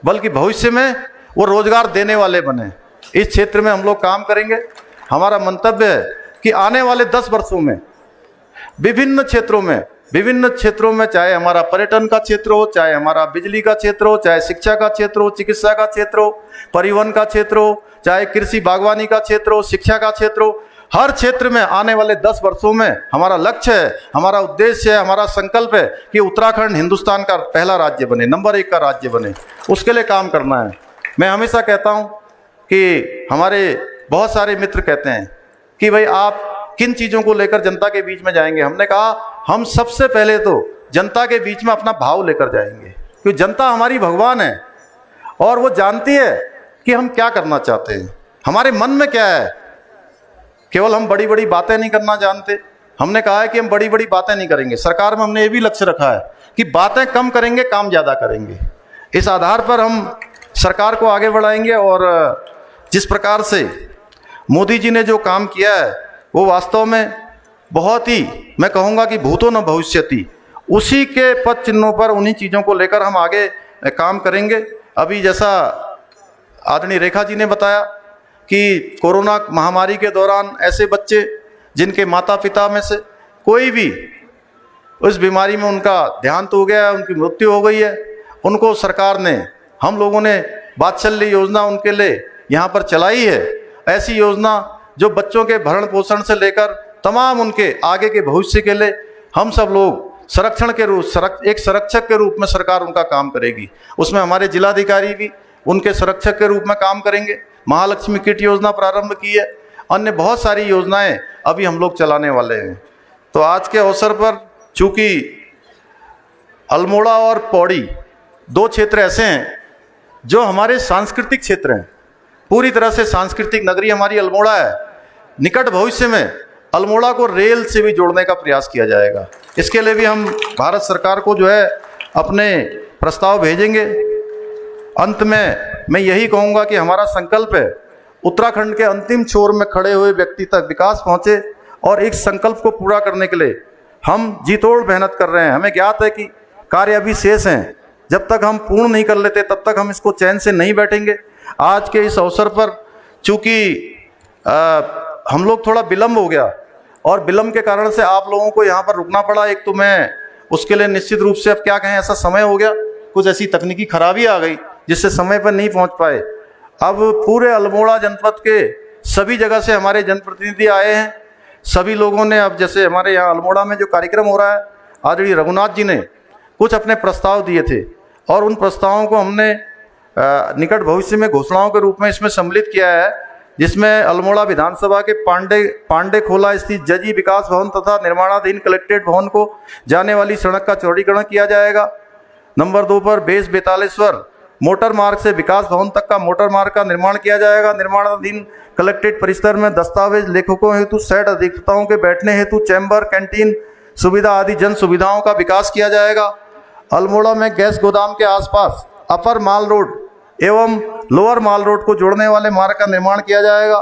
बल्कि भविष्य में वो रोजगार देने वाले बने। इस क्षेत्र में हम लोग काम करेंगे। हमारा मंतव्य है कि आने वाले 10 वर्षों में विभिन्न क्षेत्रों में, चाहे हमारा पर्यटन का क्षेत्र हो, चाहे हमारा बिजली का क्षेत्र हो, चाहे शिक्षा का क्षेत्र हो, चिकित्सा का क्षेत्र हो, परिवहन का क्षेत्र हो, चाहे कृषि बागवानी का क्षेत्र हो, शिक्षा का क्षेत्र हो, हर क्षेत्र में आने वाले 10 वर्षों में हमारा लक्ष्य है, हमारा उद्देश्य है, हमारा संकल्प है कि उत्तराखंड हिंदुस्तान का पहला राज्य बने, नंबर 1 का राज्य बने। उसके लिए काम करना है। मैं हमेशा कहता हूँ कि हमारे बहुत सारे मित्र कहते हैं कि भाई आप किन चीज़ों को लेकर जनता के बीच में जाएंगे। हमने कहा हम सबसे पहले तो जनता के बीच में अपना भाव लेकर जाएंगे, क्योंकि जनता हमारी भगवान है और वो जानती है कि हम क्या करना चाहते हैं, हमारे मन में क्या है। केवल हम बड़ी बड़ी बातें नहीं करना जानते। हमने कहा है कि हम बड़ी बड़ी बातें नहीं करेंगे। सरकार में हमने ये भी लक्ष्य रखा है कि बातें कम करेंगे, काम ज़्यादा करेंगे। इस आधार पर हम सरकार को आगे बढ़ाएंगे और जिस प्रकार से मोदी जी ने जो काम किया है वो वास्तव में बहुत ही, मैं कहूँगा कि भूतो न भविष्यति, उसी के पद चिन्हों पर, उन्हीं चीज़ों को लेकर हम आगे काम करेंगे। अभी जैसा आदरणीय रेखा जी ने बताया कि कोरोना महामारी के दौरान ऐसे बच्चे जिनके माता पिता में से कोई भी उस बीमारी में उनका देहांत हो गया है, उनकी मृत्यु हो गई है, उनको सरकार ने, हम लोगों ने वात्सल्य योजना उनके लिए यहाँ पर चलाई है। ऐसी योजना जो बच्चों के भरण पोषण से लेकर तमाम उनके आगे के भविष्य के लिए हम सब लोग संरक्षण के रूप एक संरक्षक के रूप में सरकार उनका काम करेगी। उसमें हमारे जिलाधिकारी भी उनके संरक्षक के रूप में काम करेंगे। महालक्ष्मी किट योजना प्रारंभ की है, अन्य बहुत सारी योजनाएं अभी हम लोग चलाने वाले हैं। तो आज के अवसर पर चूंकि अल्मोड़ा और पौड़ी दो क्षेत्र ऐसे हैं जो हमारे सांस्कृतिक क्षेत्र हैं, पूरी तरह से सांस्कृतिक नगरी हमारी अल्मोड़ा है। निकट भविष्य में अल्मोड़ा को रेल से भी जोड़ने का प्रयास किया जाएगा। इसके लिए भी हम भारत सरकार को जो है अपने प्रस्ताव भेजेंगे। अंत में मैं यही कहूँगा कि हमारा संकल्प है उत्तराखंड के अंतिम छोर में खड़े हुए व्यक्ति तक विकास पहुँचे, और एक संकल्प को पूरा करने के लिए हम जी तोड़ मेहनत कर रहे हैं। हमें ज्ञात है कि कार्य अभी शेष हैं, जब तक हम पूर्ण नहीं कर लेते तब तक हम इसको चैन से नहीं बैठेंगे। आज के इस अवसर पर चूँकि हम लोग थोड़ा विलम्ब हो गया और विलम्ब के कारण से आप लोगों को यहाँ पर रुकना पड़ा। एक तो मैं उसके लिए निश्चित रूप से अब क्या कहें, ऐसा समय हो गया, कुछ ऐसी तकनीकी खराबी आ गई जिससे समय पर नहीं पहुँच पाए। अब पूरे अल्मोड़ा जनपद के सभी जगह से हमारे जनप्रतिनिधि आए हैं। सभी लोगों ने, अब जैसे हमारे यहाँ अल्मोड़ा में जो कार्यक्रम हो रहा है, आदरणीय रघुनाथ जी ने कुछ अपने प्रस्ताव दिए थे और उन प्रस्तावों को हमने निकट भविष्य में घोषणाओं के रूप में इसमें सम्मिलित किया है, जिसमें अल्मोड़ा विधानसभा के पांडे खोला स्थित जजी विकास भवन तथा निर्माणाधीन कलेक्ट्रेट भवन को जाने वाली सड़क का चौड़ीकरण किया जाएगा। नंबर 2 पर बेस बेतालेश्वर मोटर मार्ग से विकास भवन तक का मोटर मार्ग का निर्माण किया जाएगा। निर्माणाधीन कलेक्ट्रेट परिसर में दस्तावेज लेखकों हेतु सेट अधिवक्ताओं के बैठने हेतु चैम्बर, कैंटीन सुविधा आदि जन सुविधाओं का विकास किया जाएगा। अल्मोड़ा में गैस गोदाम के आसपास अपर माल रोड एवं लोअर माल रोड को जोड़ने वाले मार्ग का निर्माण किया जाएगा।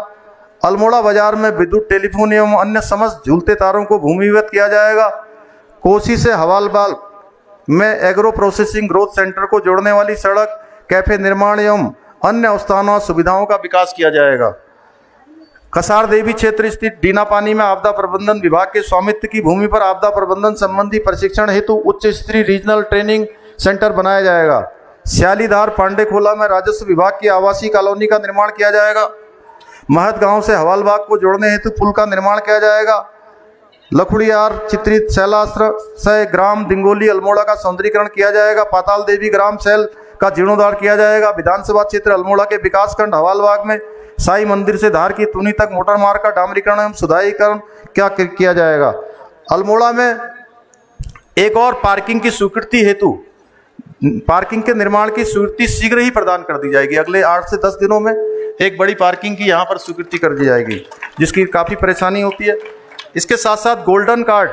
अल्मोड़ा बाजार में विद्युत, टेलीफोन एवं अन्य समस्त झूलते तारों को भूमिगत किया जाएगा। कोसी से हवालबाल में एग्रो प्रोसेसिंग ग्रोथ सेंटर को जोड़ने वाली सड़क, कैफे निर्माण एवं अन्य अवस्थानों सुविधाओं का विकास किया जाएगा। कसार देवी क्षेत्र स्थित डीनापानी में आपदा प्रबंधन विभाग के स्वामित्व की भूमि पर आपदा प्रबंधन संबंधी प्रशिक्षण हेतु उच्च स्तरीय रीजनल ट्रेनिंग सेंटर बनाया जाएगा। श्यालीधार पांडेखोला में राजस्व विभाग की आवासीय कॉलोनी का निर्माण किया जाएगा। महत गांव से हवालबाग को जोड़ने हेतु पुल का निर्माण किया जाएगा। लखुड़ियार चित्रित शैलाश्रय ग्राम दिंगोली अल्मोड़ा का सौंदर्यीकरण किया जाएगा। पाताल देवी ग्राम शैल का जीर्णोद्धार किया जाएगा। विधानसभा क्षेत्र अल्मोड़ा के विकासखंड हवालबाग में साई मंदिर से धार की तुनी तक मोटर मार्ग का डामरीकरण एवं सुधारीकरण किया जाएगा। अल्मोड़ा में एक और पार्किंग की स्वीकृति हेतु पार्किंग के निर्माण की स्वीकृति शीघ्र ही प्रदान कर दी जाएगी। अगले 8 से 10 दिनों में एक बड़ी पार्किंग की यहाँ पर स्वीकृति कर दी जाएगी, जिसकी काफ़ी परेशानी होती है। इसके साथ साथ गोल्डन कार्ड,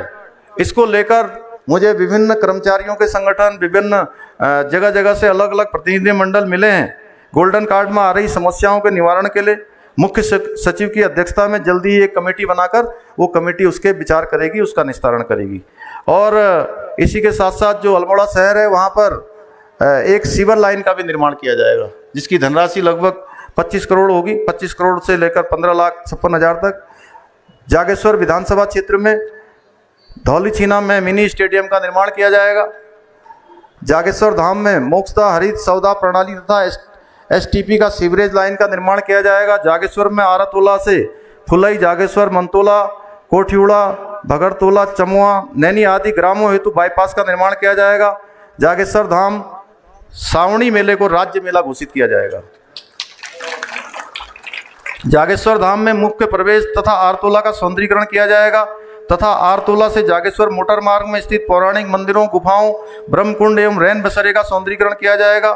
इसको लेकर मुझे विभिन्न कर्मचारियों के संगठन, विभिन्न जगह जगह से अलग अलग प्रतिनिधि मंडल मिले हैं। गोल्डन कार्ड में आ रही समस्याओं के निवारण के लिए मुख्य सचिव की अध्यक्षता में जल्दी ही एक कमेटी बनाकर वो कमेटी उसके विचार करेगी, उसका निस्तारण करेगी। और इसी के साथ साथ जो अल्मोड़ा शहर है वहाँ पर एक सीवर लाइन का भी निर्माण किया जाएगा, जिसकी धनराशि लगभग 25 करोड़ होगी। 25 करोड़ से लेकर 15,56,000 तक। जागेश्वर विधानसभा क्षेत्र में धौलीछीना में मिनी स्टेडियम का निर्माण किया जाएगा। जागेश्वर धाम में मोक्षदा हरित सौदा प्रणाली तथा एसटीपी का सीवरेज लाइन का निर्माण किया जाएगा। जागेश्वर में आरातोला से फुलई, जागेश्वर, मंतोला, कोठियुड़ा, भगरतोला, चमुआ, नैनी आदि ग्रामों हेतु बाईपास का निर्माण किया जाएगा। जागेश्वर धाम सावणी मेले को राज्य मेला घोषित किया जाएगा। जागेश्वर धाम में मुख्य प्रवेश तथा आरतोला का सौंदर्यीकरण किया जाएगा तथा आरतोला से जागेश्वर मोटर मार्ग में स्थित पौराणिक मंदिरों, गुफाओं, ब्रह्मकुंड एवं रैन बसेरे का सौंदर्यीकरण किया जाएगा।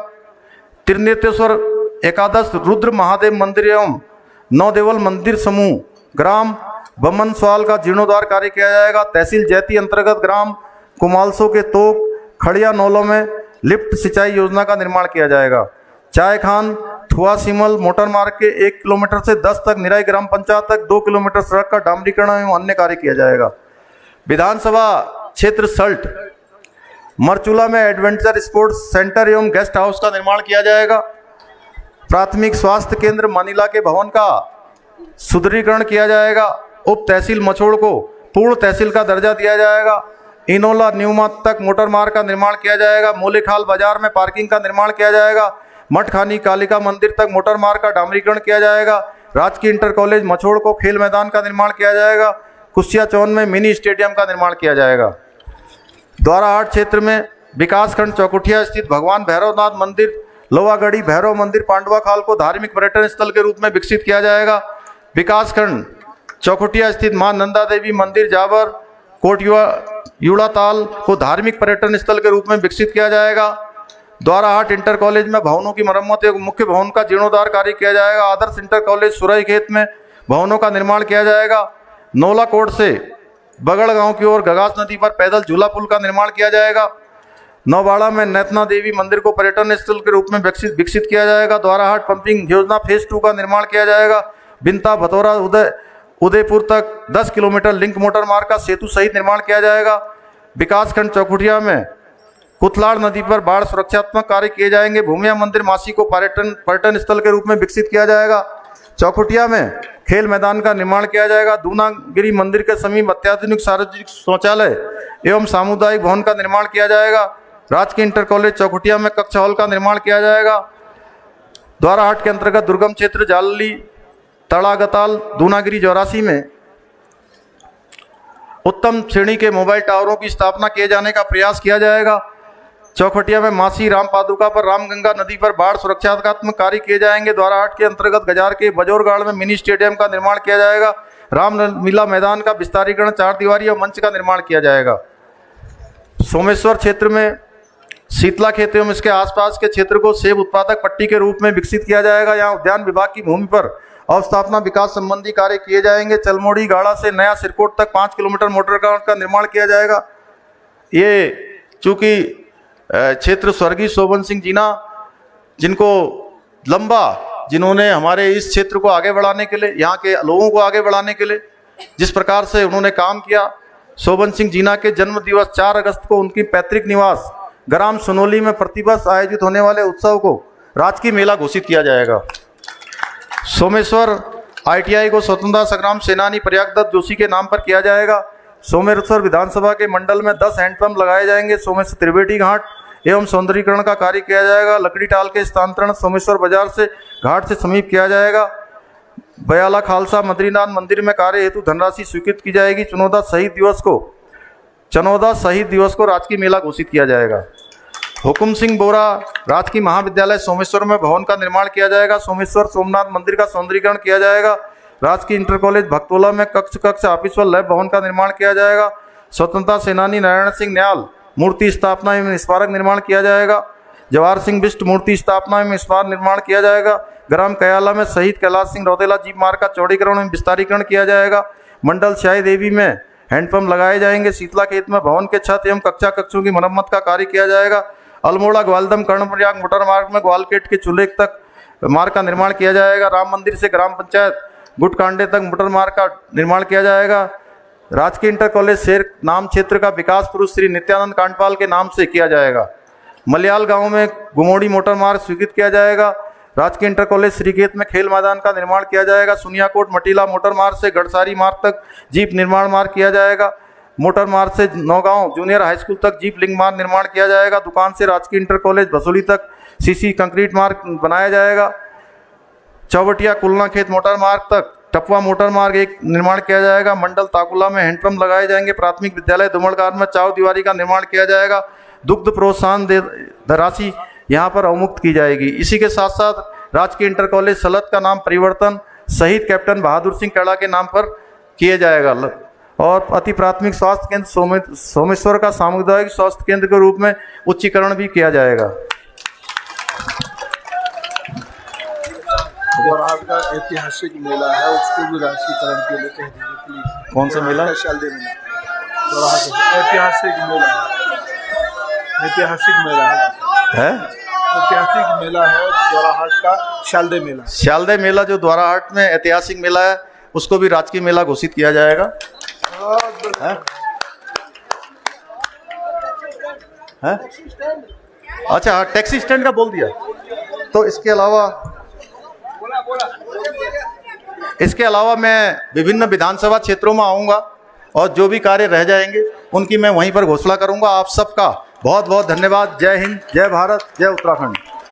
त्रिनेत्रेश्वर एकादश रुद्र महादेव मंदिर एवं नवदेवल मंदिर समूह ग्राम बमनसवाल का जीर्णोद्धार कार्य किया जाएगा। तहसील जैती अंतर्गत ग्राम कुमालसो के तोक खड़िया नौलों में लिफ्ट सिंचाई योजना का निर्माण किया जाएगा। चायखान थुआ सिमल मोटर मार्ग के 1 किलोमीटर से 10 तक निराई ग्राम पंचायत तक 2 किलोमीटर सड़क का डामरीकरण एवं अन्य कार्य किया जाएगा। विधानसभा क्षेत्र सल्ट मरचूला में एडवेंचर स्पोर्ट्स सेंटर एवं गेस्ट हाउस का निर्माण किया जाएगा। प्राथमिक स्वास्थ्य केंद्र मानिला के भवन का सुदृढ़ीकरण किया जाएगा। उप तहसील मछोड़ को पूर्ण तहसील का दर्जा दिया जाएगा। इनोला न्यूमा तक मोटर मार्ग का निर्माण किया जाएगा। मोलेखाल बाजार में पार्किंग का निर्माण किया जाएगा। मठखानी कालिका मंदिर तक मोटर मार्ग का डामरीकरण किया जाएगा। राजकीय इंटर कॉलेज मछोड़ को खेल मैदान का निर्माण किया जाएगा। कुशिया चौन में मिनी स्टेडियम का निर्माण किया जाएगा। द्वाराहाट क्षेत्र में विकासखंड चौकुटिया स्थित भगवान भैरवनाथ मंदिर, लोहागढ़ी भैरव मंदिर, पांडवा खाल को धार्मिक पर्यटन स्थल के रूप में विकसित किया जाएगा। विकासखंड चौकुटिया स्थित मां नंदा देवी मंदिर, जावर, कोटयुड़ा ताल को धार्मिक पर्यटन स्थल के रूप में विकसित किया जाएगा। द्वाराहाट इंटर कॉलेज में भवनों की मरम्मत एवं मुख्य भवन का जीर्णोद्धार कार्य किया जाएगा। आदर्श इंटर कॉलेज सुरई खेत में भवनों का निर्माण किया जाएगा। नौलाकोट से बगड़ गांव की ओर गगास नदी पर पैदल झूला पुल का निर्माण किया जाएगा। नौबाड़ा में नैतना देवी मंदिर को पर्यटन स्थल के रूप में विकसित किया जाएगा। द्वाराहाट पंपिंग योजना फेज 2 का निर्माण किया जाएगा। बिंता भतौरा उदयपुर तक 10 किलोमीटर लिंक मोटर मार्ग का सेतु सहित निर्माण किया जाएगा। विकासखंड चौकुटिया में कुतलाड़ नदी पर बाढ़ सुरक्षात्मक कार्य किए जाएंगे। भूमिया मंदिर मासी को पर्यटन स्थल के रूप में विकसित किया जाएगा। चौकुटिया में खेल मैदान का निर्माण किया जाएगा। दूनागिरी मंदिर के समीप अत्याधुनिक सार्वजनिक शौचालय एवं सामुदायिक भवन का निर्माण किया जाएगा। राजकीय इंटर कॉलेज चौकुटिया में कक्षा हॉल का निर्माण किया जाएगा। द्वाराहाट के अंतर्गत दुर्गम क्षेत्र जालली, तड़ागताल, दूनागिरी, जौरासी में उत्तम श्रेणी के मोबाइल टावरों की स्थापना किए जाने का प्रयास किया जाएगा। चौखटिया में मासी राम पादुका पर रामगंगा नदी पर बाढ़ सुरक्षात्मक कार्य किए जाएंगे। द्वाराहाट के अंतर्गत गजार के बजोरगाड़ में मिनी स्टेडियम का निर्माण किया जाएगा। रामलीला मैदान का विस्तारीकरण, 4 दीवारी और मंच का निर्माण किया जाएगा। सोमेश्वर क्षेत्र में शीतला खेत एवं इसके आसपास के क्षेत्र को सेब उत्पादक पट्टी के रूप में विकसित किया जाएगा। यहाँ उद्यान विभाग की भूमि पर अवस्थापना विकास संबंधी कार्य किए जाएंगे। चलमोड़ी गाड़ा से नया सिरकोट तक 5 किलोमीटर मोटर का निर्माण किया जाएगा। ये चूंकि क्षेत्र स्वर्गीय शोभन सिंह जीना, जिन्होंने हमारे इस क्षेत्र को आगे बढ़ाने के लिए, यहाँ के लोगों को आगे बढ़ाने के लिए जिस प्रकार से उन्होंने काम किया, शोभन सिंह जीना के जन्म दिवस 4 अगस्त को उनकी पैतृक निवास ग्राम सुनोली में प्रतिवर्ष आयोजित होने वाले उत्सव को राजकीय मेला घोषित किया जाएगा। सोमेश्वर ITI को स्वतंत्रता संग्राम सेनानी प्रयागदत्त जोशी के नाम पर किया जाएगा। सोमेश्वर विधानसभा के मंडल में 10 हैंडपंप लगाए जाएंगे। सोमेश्वर त्रिवेणी घाट एवं सौंदर्यीकरण का कार्य किया जाएगा। लकड़ी टाल के स्थानांतरण सोमेश्वर बाजार से घाट से समीप किया जाएगा। बयाला खालसा मद्रीनाथ मंदिर में कार्य हेतु धनराशि स्वीकृत की जाएगी। चनौदा शहीद दिवस को राजकीय मेला घोषित किया जाएगा। हुकुम सिंह बोरा राजकीय महाविद्यालय सोमेश्वर में भवन का निर्माण किया जाएगा। सोमेश्वर सोमनाथ मंदिर का सौंदर्यीकरण किया जाएगा। राजकीय इंटर कॉलेज भक्तोला में कक्ष ऑफिस व लैब भवन का निर्माण किया जाएगा। स्वतंत्रता सेनानी नारायण सिंह न्याल मूर्ति स्थापना एवं स्मारक निर्माण किया जाएगा। जवाहर सिंह बिष्ट मूर्ति स्थापना एवं स्मारक निर्माण किया जाएगा। ग्राम कयाला में शहीद कैलाश सिंह रौतेला जीप मार्ग का चौड़ीकरण एवं विस्तारीकरण किया जाएगा। मंडल स्याही देवी में हैंडपंप लगाए जाएंगे। शीतला खेत में भवन के छत एवं कक्षों की मरम्मत का कार्य किया जाएगा। अल्मोड़ा ग्वालदम कर्णप्रयाग मोटर मार्ग में ग्वालकेट के चूल्हे तक मार्ग का निर्माण किया जाएगा। राम मंदिर से ग्राम पंचायत गुटकांडे तक मोटर मार्ग का निर्माण किया जाएगा। राजकीय इंटर कॉलेज शेर नाम क्षेत्र का विकास पुरुष श्री नित्यानंद कांडपाल के नाम से किया जाएगा। मलयाल गांव में गुमोड़ी मोटर मार्ग स्वीकृत किया जाएगा। राजकीय इंटर कॉलेज श्रीखेत में खेल मैदान का निर्माण किया जाएगा। सुनियाकोट मटीला मोटर मार्ग से गढ़सारी मार्ग तक जीप निर्माण मार्ग किया जाएगा। मोटर मार्ग से नौगांव जूनियर हाई स्कूल तक जीप लिंक मार्ग निर्माण किया जाएगा। दुकान से राजकीय इंटर कॉलेज भसोली तक सीसी कंक्रीट मार्ग बनाया जाएगा। चौबटिया कुलना खेत मोटर मार्ग तक टपवा मोटर मार्ग एक निर्माण किया जाएगा। मंडल ताकुला में हैंडपंप लगाए जाएंगे। प्राथमिक विद्यालय दुमड़गार में 4 दीवारी का निर्माण किया जाएगा। दुग्ध प्रोत्साहन राशि यहाँ पर अवमुक्त की जाएगी। इसी के साथ साथ राजकीय इंटर कॉलेज सलत का नाम परिवर्तन शहीद कैप्टन बहादुर सिंह कड़ा के नाम पर किया जाएगा और अति प्राथमिक स्वास्थ्य केंद्र सोमेश्वर का सामुदायिक स्वास्थ्य केंद्र के रूप में उच्चीकरण भी किया जाएगा। द्वाराहाट का ऐतिहासिक मेला है, उसको भी राष्ट्रीयकरण के लिए कह दीजिए प्लीज। कौन सा मेला? शालदे मेला। द्वाराहाट ऐतिहासिक मेला है। ऐतिहासिक मेला है द्वाराहाट का शालदे मेला। शालदे मेला जो द्वाराहाट में ऐतिहासिक मेला है उसको भी राजकीय मेला घोषित किया जाएगा। है? अच्छा, टैक्सी स्टैंड का बोल दिया। तो इसके अलावा मैं विभिन्न विधानसभा क्षेत्रों में आऊंगा और जो भी कार्य रह जाएंगे उनकी मैं वहीं पर घोषणा करूंगा। आप सबका बहुत बहुत धन्यवाद। जय हिंद, जय भारत, जय उत्तराखंड।